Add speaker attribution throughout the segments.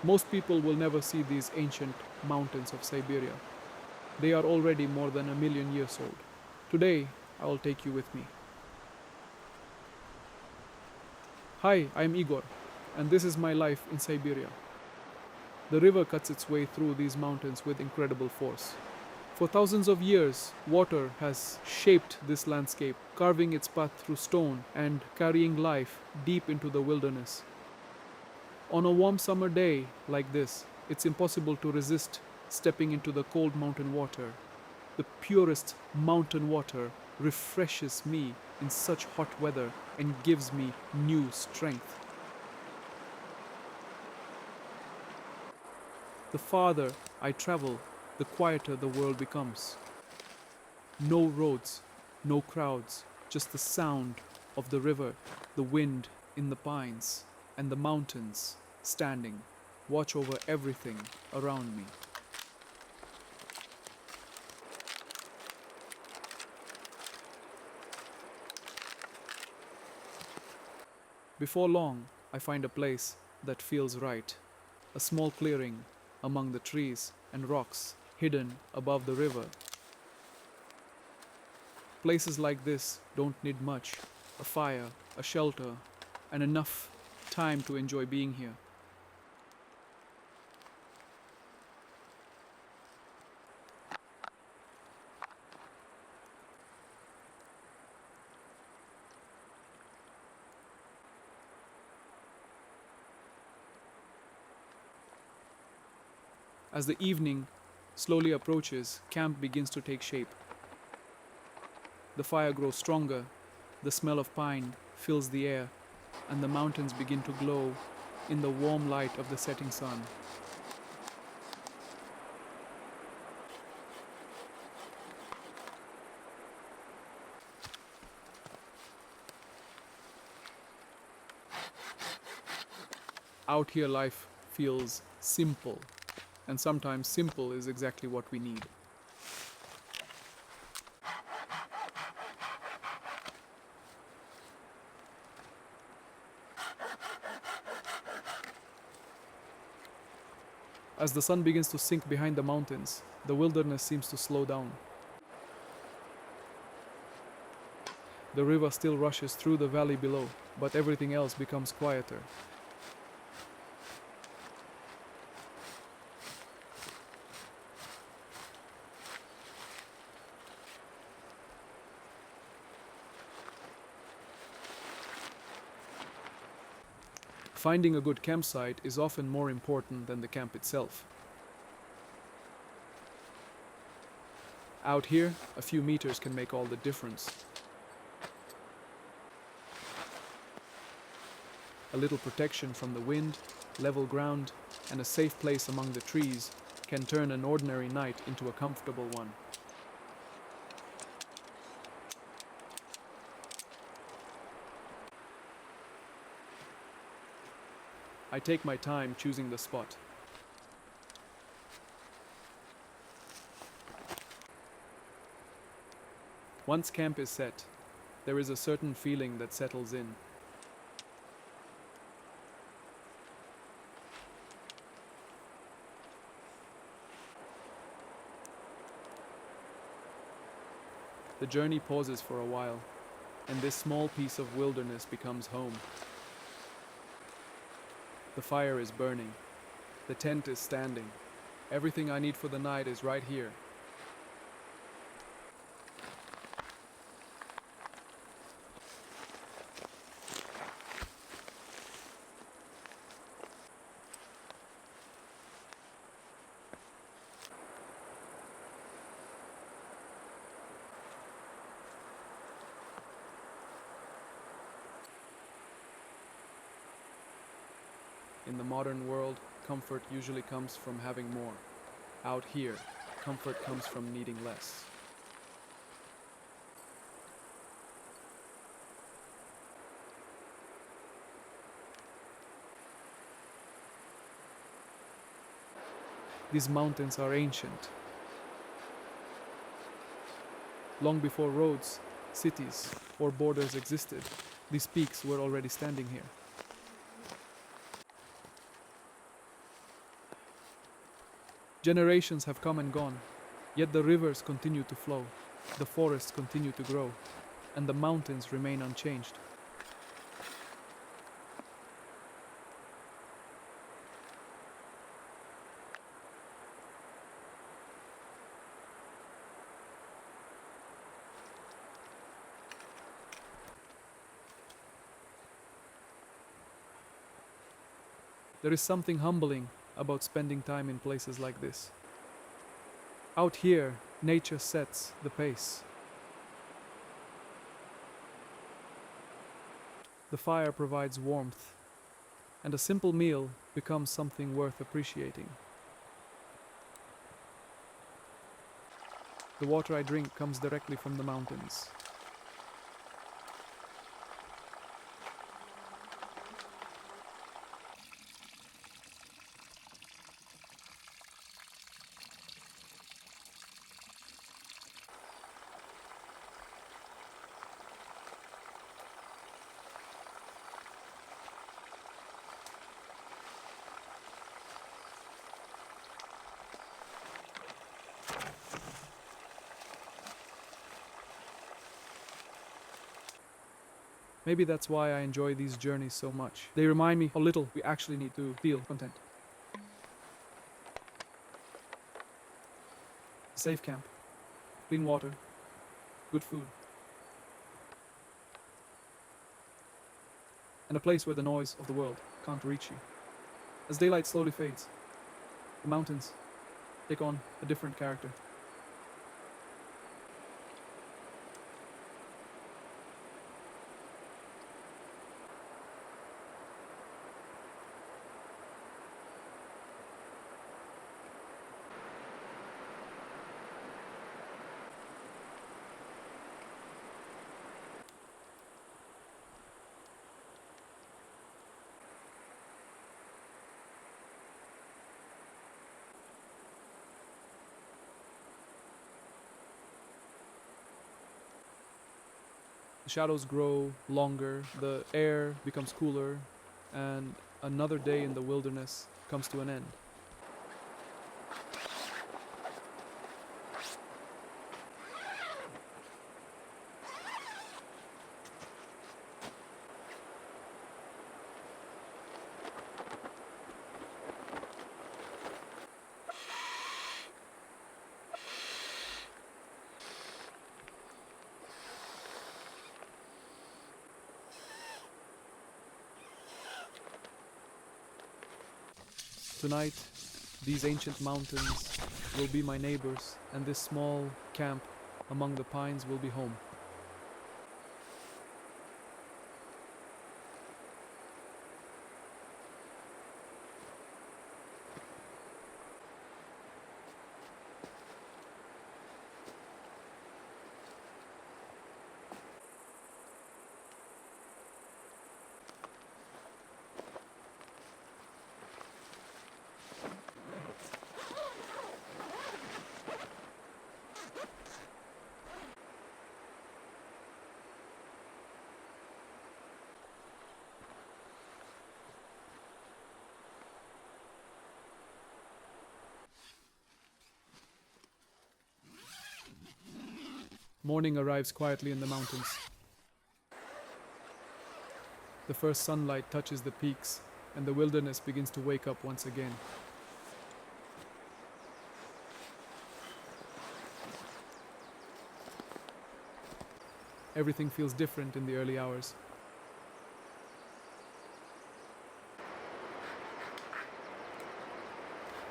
Speaker 1: Most people will never see these ancient mountains of Siberia. They are already more than 1 million years old. Today, I will take you with me. Hi, I am Igor, and this is my life in Siberia. The river cuts its way through these mountains with incredible force. For thousands of years, water has shaped this landscape, carving its path through stone and carrying life deep into the wilderness. On a warm summer day like this, it's impossible to resist stepping into the cold mountain water. The purest mountain water refreshes me in such hot weather and gives me new strength. The farther I travel, the quieter the world becomes. No roads, no crowds, just the sound of the river, the wind in the pines, and the mountains standing watch over everything around me. Before long, I find a place that feels right. A small clearing among the trees and rocks hidden above the river. Places like this don't need much: a fire, a shelter, and enough time to enjoy being here. As the evening slowly approaches, camp begins to take shape. The fire grows stronger, the smell of pine fills the air, and the mountains begin to glow in the warm light of the setting sun. Out here, life feels simple, and sometimes simple is exactly what we need. As the sun begins to sink behind the mountains, the wilderness seems to slow down. The river still rushes through the valley below, but everything else becomes quieter. Finding a good campsite is often more important than the camp itself. Out here, a few meters can make all the difference. A little protection from the wind, level ground, and a safe place among the trees can turn an ordinary night into a comfortable one. I take my time choosing the spot. Once camp is set, there is a certain feeling that settles in. The journey pauses for a while, and this small piece of wilderness becomes home. The fire is burning. The tent is standing. Everything I need for the night is right here. In the modern world, comfort usually comes from having more. Out here, comfort comes from needing less. These mountains are ancient. Long before roads, cities, or borders existed, these peaks were already standing here. Generations have come and gone, yet the rivers continue to flow, the forests continue to grow, and the mountains remain unchanged. There is something humbling about spending time in places like this. Out here, nature sets the pace. The fire provides warmth, and a simple meal becomes something worth appreciating. The water I drink comes directly from the mountains. Maybe that's why I enjoy these journeys so much. They remind me how little we actually need to feel content. A safe camp, clean water, good food, and a place where the noise of the world can't reach you. As daylight slowly fades, the mountains take on a different character. The shadows grow longer, the air becomes cooler, and another day in the wilderness comes to an end. Tonight, these ancient mountains will be my neighbors, and this small camp among the pines will be home. Morning arrives quietly in the mountains. The first sunlight touches the peaks, and the wilderness begins to wake up once again. Everything feels different in the early hours.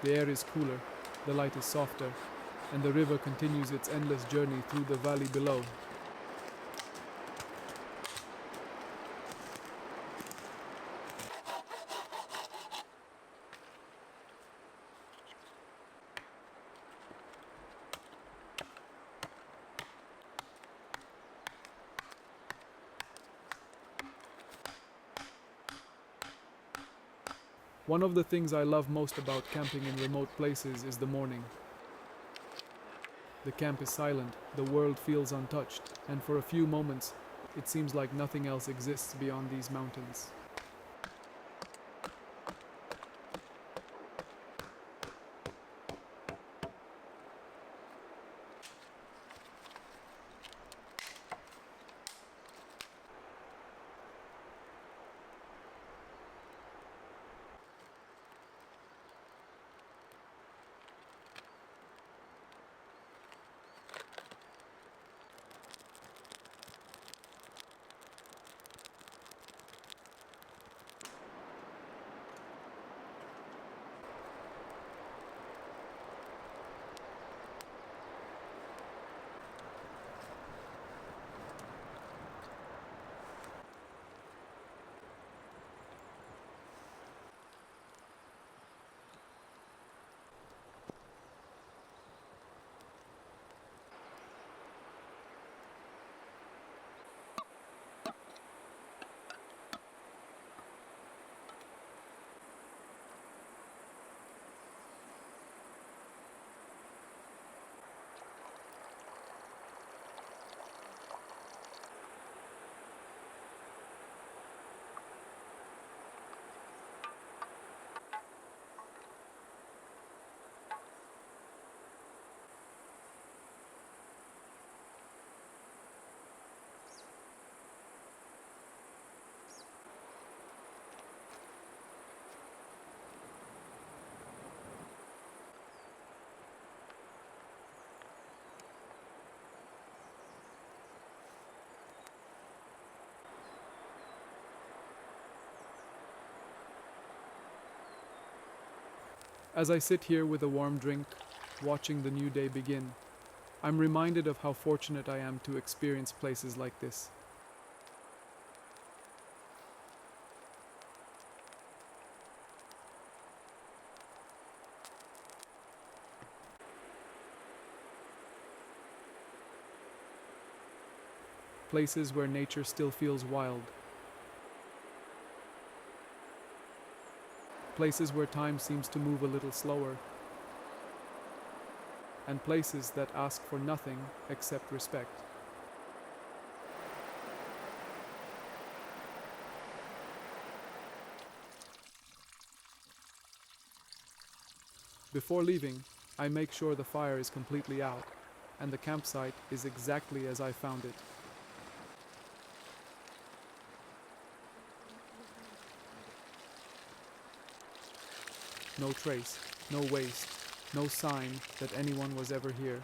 Speaker 1: The air is cooler, the light is softer, and the river continues its endless journey through the valley below. One of the things I love most about camping in remote places is the morning. The camp is silent, the world feels untouched, and for a few moments, it seems like nothing else exists beyond these mountains. As I sit here with a warm drink, watching the new day begin, I'm reminded of how fortunate I am to experience places like this. Places where nature still feels wild. Places where time seems to move a little slower. And places that ask for nothing except respect. Before leaving, I make sure the fire is completely out, and the campsite is exactly as I found it. No trace, no waste, no sign that anyone was ever here.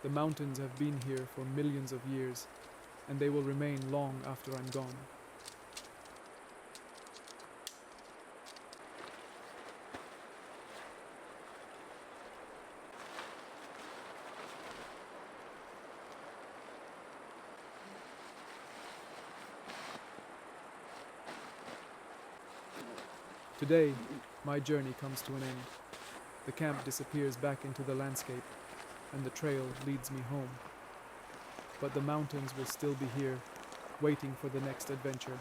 Speaker 1: The mountains have been here for millions of years, and they will remain long after I'm gone. Today, my journey comes to an end. The camp disappears back into the landscape, and the trail leads me home. But the mountains will still be here, waiting for the next adventure.